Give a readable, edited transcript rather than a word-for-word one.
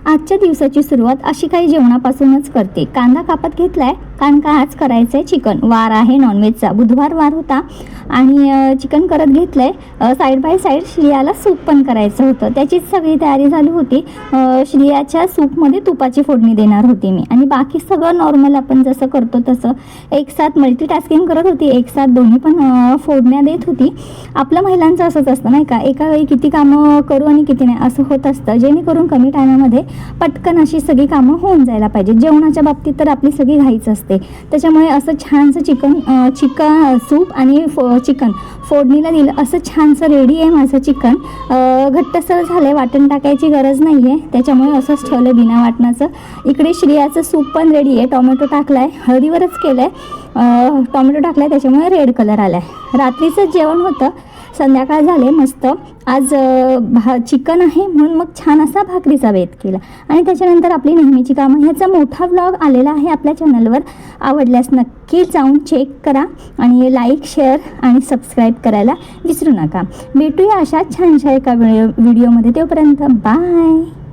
आजच्या दिवसाची सुरुवात अशी काही जेवणापासूनच करते. कांदा कापत घेतलाय कारण का आज करायचं आहे चिकन. वार आहे नॉनव्हेजचा, बुधवार वार होता आणि चिकन करत घेतलंय. साईड बाय साईड श्रियाला सूप पण करायचं होतं, त्याचीच सगळी तयारी झाली होती. श्रियाच्या सूपमध्ये तुपाची फोडणी देणार होती मी आणि बाकी सगळं नॉर्मल आपण जसं करतो तसं एक साथ मल्टीटास्किंग करत होती, एक साथ दोन्ही पण फोडण्या देत होती. आपल्या महिलांचं असंच असतं नाही का, एका वेळी किती कामं करू आणि किती नाही असं होत असतं, जेणेकरून कमी टायमामध्ये पटकन अशी सगळी कामं होऊन जायला पाहिजे. जेवणाच्या बाबतीत तर आपली सगळी घाईच असते, त्याच्यामुळे असं छानसं चिकन सूप आणि चिकन फोडणीला दिलं. असं छानसं रेडी आहे माझं चिकन. घट्टसर झालं, वाटण टाकायची गरज नाही आहे, त्याच्यामुळे असंच ठेवलं बिना वाटणाचं. इकडे श्रियाचं सूप पण रेडी आहे. टोमॅटो टाकला आहे, हळदीवरच केलं आहे. टोमॅटो टाकला आहे त्याच्यामुळे रेड कलर आला आहे. रात्रीचं जेवण होतं, संध्याकाळ झाले मस्त. आज चिकन आहे म्हणून मग छान असा भाकरीचा बेत केला आणि त्याच्यानंतर आपली नेहमीची कामं. ह्याचा मोठा व्लॉग आलेला आहे आपल्या चॅनलवर. आवडल्यास नक्की जाऊन चेक करा आणि लाईक, शेअर आणि सबस्क्राईब करायला विसरू नका. भेटूया अशा छानशा एका व्हिडिओमध्ये. तोपर्यंत बाय.